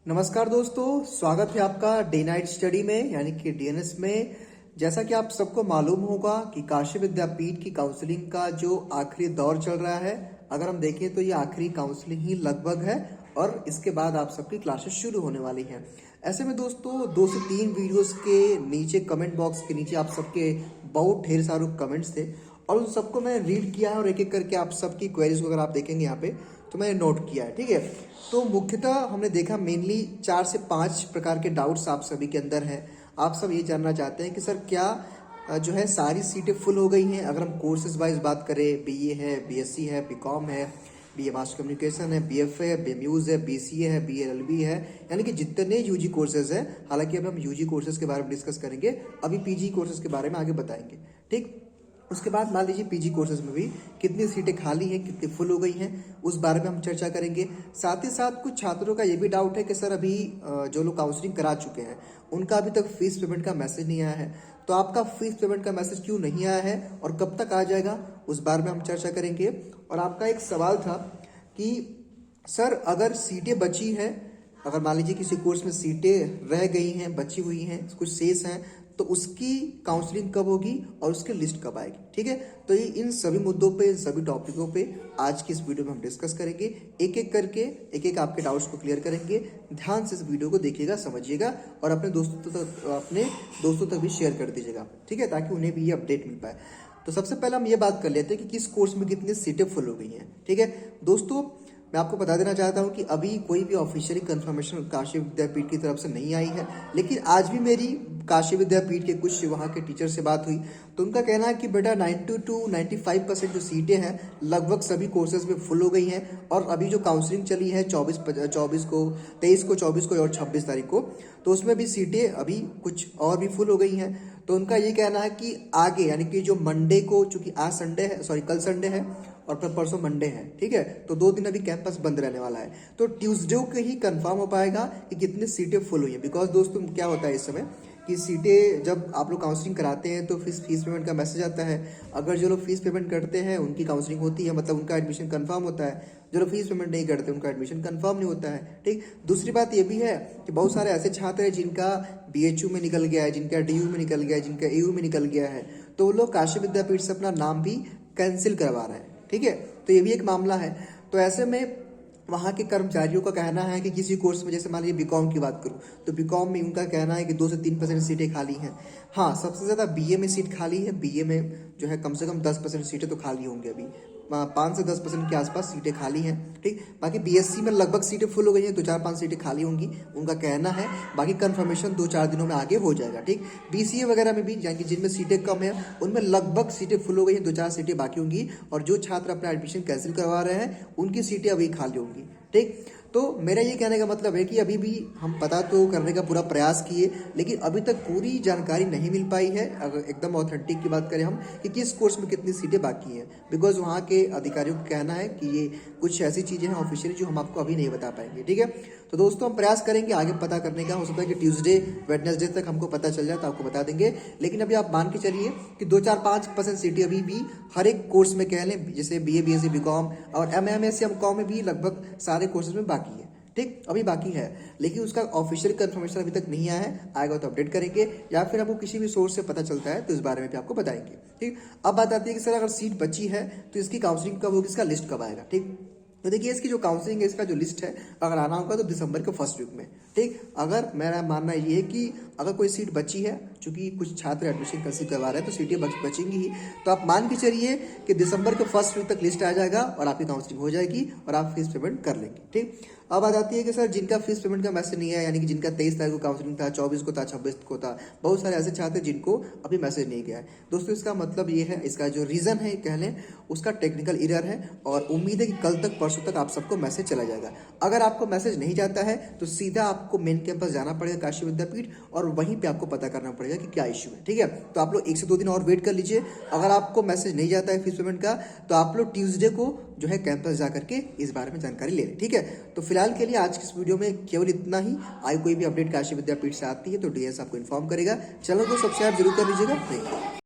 नमस्कार दोस्तों, स्वागत है आपका डे नाइट स्टडी में यानी कि डीएनएस में। जैसा कि आप सबको मालूम होगा कि काशी विद्यापीठ की काउंसलिंग का जो आखिरी दौर चल रहा है, अगर हम देखें तो ये आखिरी काउंसलिंग ही लगभग है और इसके बाद आप सबकी क्लासेस शुरू होने वाली हैं। ऐसे में दोस्तों 2 से 3 वीडियोस के नीचे कमेंट बॉक्स के नीचे आप सबके बहुत ढेर सारे कमेंट्स थे और उन सबको मैंने रीड किया है और एक एक करके आप सबकी क्वेरीज को अगर आप देखेंगे यहाँ पे तो मैंने नोट किया है। ठीक है, तो मुख्यतः हमने देखा मेनली 4 से 5 प्रकार के डाउट्स आप सभी के अंदर हैं। आप सब ये जानना चाहते हैं कि सर क्या जो है सारी सीटें फुल हो गई हैं। अगर हम कोर्सेज वाइज बात करें, बीए है, बीएससी है, बीकॉम है, बीए मास कम्युनिकेशन है, बीएफए है, बीएमयूज है, बीसीए है, बीएलएलबी है, यानी कि जितने यूजी कोर्सेज हैं। हालांकि अब हम यूजी कोर्सेज के बारे में डिस्कस करेंगे, अभी पीजी कोर्सेज के बारे में आगे बताएंगे। ठीक, उसके बाद मान लीजिए पीजी कोर्सेज में भी कितनी सीटें खाली हैं, कितनी फुल हो गई हैं, उस बारे में हम चर्चा करेंगे। साथ ही साथ कुछ छात्रों का ये भी डाउट है कि सर अभी जो लोग काउंसलिंग करा चुके हैं उनका अभी तक फीस पेमेंट का मैसेज नहीं आया है, तो आपका फीस पेमेंट का मैसेज क्यों नहीं आया है और कब तक आ जाएगा, उस बारे में हम चर्चा करेंगे। और आपका एक सवाल था कि सर अगर सीटें बची हैं, अगर मान लीजिए किसी कोर्स में सीटें रह गई हैं, बची हुई हैं, कुछ शेष हैं, तो उसकी काउंसलिंग कब होगी और उसकी लिस्ट कब आएगी। ठीक है, तो ये इन सभी मुद्दों पे, इन सभी टॉपिकों पे आज की इस वीडियो में हम डिस्कस करेंगे। एक एक करके एक एक आपके डाउट्स को क्लियर करेंगे। ध्यान से इस वीडियो को देखिएगा, समझिएगा और अपने दोस्तों तक भी शेयर कर दीजिएगा। ठीक है, ताकि उन्हें भी ये अपडेट मिल पाए। तो सबसे पहले हम ये बात कर लेते हैं कि किस कोर्स में कितनी सीटें फुल हो गई हैं। ठीक है दोस्तों, मैं आपको बता देना चाहता हूं कि अभी कोई भी ऑफिशियली कंफर्मेशन काशी विद्यापीठ की तरफ से नहीं आई है, लेकिन आज भी मेरी काशी विद्यापीठ के कुछ वहाँ के टीचर से बात हुई तो उनका कहना है कि बेटा 90 to 95% जो सीटें हैं लगभग सभी कोर्सेज में फुल हो गई हैं। और अभी जो काउंसलिंग चली है 24 को, 23 को और 26 तारीख को, तो उसमें भी सीटें अभी कुछ और भी फुल हो गई हैं। तो उनका ये कहना है कि आगे यानी कि जो मंडे को, चूंकि आज संडे है, सॉरी कल संडे है और फिर परसों मंडे है, ठीक है, तो 2 दिन अभी कैंपस बंद रहने वाला है। तो ट्यूसडे को ही कंफर्म हो पाएगा कि कितनी सीटें फुल हुई है। बिकॉज दोस्तों क्या होता है इस समय कि सीटें जब आप लोग काउंसलिंग कराते हैं तो फीस पेमेंट का मैसेज आता है। अगर जो लोग फीस पेमेंट करते हैं उनकी काउंसलिंग होती है, मतलब उनका एडमिशन कंफर्म होता है। जो लोग फीस पेमेंट नहीं करते उनका एडमिशन कंफर्म नहीं होता है। ठीक, दूसरी बात ये भी है कि बहुत सारे ऐसे छात्र हैं जिनका बीएचयू में निकल गया है, जिनका डीयू में निकल गया है, जिनका एयू में निकल गया है, तो वो लोग काशी विद्यापीठ से अपना नाम भी कैंसिल करवा रहे हैं। ठीक है, तो ये भी एक मामला है। तो ऐसे में वहाँ के कर्मचारियों का कहना है कि किसी कोर्स में, जैसे मान लीजिए बीकॉम की बात करूँ तो बीकॉम में उनका कहना है कि 2 से 3% सीटें खाली हैं। हाँ, सबसे ज़्यादा बीए में सीट खाली है। बीए में जो है कम से कम 10% सीटें तो खाली होंगी, अभी 5 से 10% के आसपास सीटें खाली हैं। ठीक, बाकी बीएससी में लगभग सीटें फुल हो गई हैं, 2-4-5 सीटें खाली होंगी, उनका कहना है। बाकी कंफर्मेशन 2-4 दिनों में आगे हो जाएगा। ठीक, बीसीए वगैरह में भी यानी जिनमें सीटें कम है उनमें लगभग सीटें फुल हो गई हैं, 2-4 सीटें बाकी होंगी और जो छात्र अपना एडमिशन कैंसिल करवा रहे हैं उनकी सीटें अभी खाली होंगी। ठीक, तो मेरा ये कहने का मतलब है कि अभी भी हम पता तो करने का पूरा प्रयास किए, लेकिन अभी तक पूरी जानकारी नहीं मिल पाई है। अगर एकदम ऑथेंटिक की बात करें हम कि किस कोर्स में कितनी सीटें बाकी हैं, बिकॉज वहाँ के अधिकारियों का कहना है कि ये कुछ ऐसी चीज़ें हैं ऑफिशियली जो हम आपको अभी नहीं बता पाएंगे। ठीक है, तो दोस्तों हम प्रयास करेंगे आगे पता करने का। हो सकता है कि ट्यूसडे वेडनेसडे तक हमको पता चल जाए तो आपको बता देंगे, लेकिन अभी आप मान के चलिए कि 2-4-5% सीटें अभी भी हर एक कोर्स में कह लें, जैसे बीए, बीएससी, बीकॉम और एमएमएस या एमकॉम में भी लगभग सारे कोर्सेज में बाकी है। ठीक, अभी बाकी है, लेकिन उसका ऑफिशियल कंफर्मेशन अभी तक नहीं आया है। आएगा तो अपडेट करेंगे, या फिर आपको किसी भी सोर्स से पता चलता है तो इस बारे में भी आपको बताएंगे। ठीक, अब बात आती है कि सर अगर सीट बची है तो इसकी काउंसलिंग कब होगी, इसका लिस्ट कब आएगा। ठीक, तो देखिए इसकी जो काउंसलिंग है, इसका जो लिस्ट है, अगर आना होगा तो दिसंबर के फर्स्ट वीक में। ठीक, अगर मेरा मानना ये है कि अगर कोई सीट बची है, चूंकि कुछ छात्र एडमिशन कैंसिल करवा रहे हैं तो सीटें बचेंगी ही, तो आप मान के चलिए कि दिसंबर के फर्स्ट वीक तक लिस्ट आ जाएगा और आपकी काउंसलिंग हो जाएगी और आप फीस पेमेंट कर लेंगे। ठीक, अब आ जाती है कि सर जिनका फीस पेमेंट का मैसेज नहीं है, यानी कि जिनका 23 तारीख को काउंसलिंग था, 24 को था, 26 को था, बहुत सारे ऐसे छात्र जिनको अभी मैसेज नहीं गया है। दोस्तों इसका मतलब ये है, इसका जो रीज़न है कह लें उसका टेक्निकल एरर है और उम्मीद है कि कल तक, परसों तक आप सबको मैसेज चला जाएगा। अगर आपको मैसेज नहीं जाता है तो सीधा आपको मेन कैंपस जाना पड़ेगा काशी विद्यापीठ और वहीं पे आपको पता करना पड़ेगा कि क्या इश्यू है। ठीक है, तो आप लोग 1 से 2 दिन और वेट कर लीजिए। अगर आपको मैसेज नहीं जाता है फीस पेमेंट का तो आप लोग ट्यूसडे को जो है कैंपस जा करके इस बारे में जानकारी ले लें। ठीक है, तो फिलहाल के लिए आज की इस वीडियो में केवल इतना ही। आई कोई भी अपडेट काशी विद्यापीठ से आती है तो डीएस आपको इन्फॉर्म करेगा। चैनल को सब्सक्राइब जरूर कर लीजिएगा।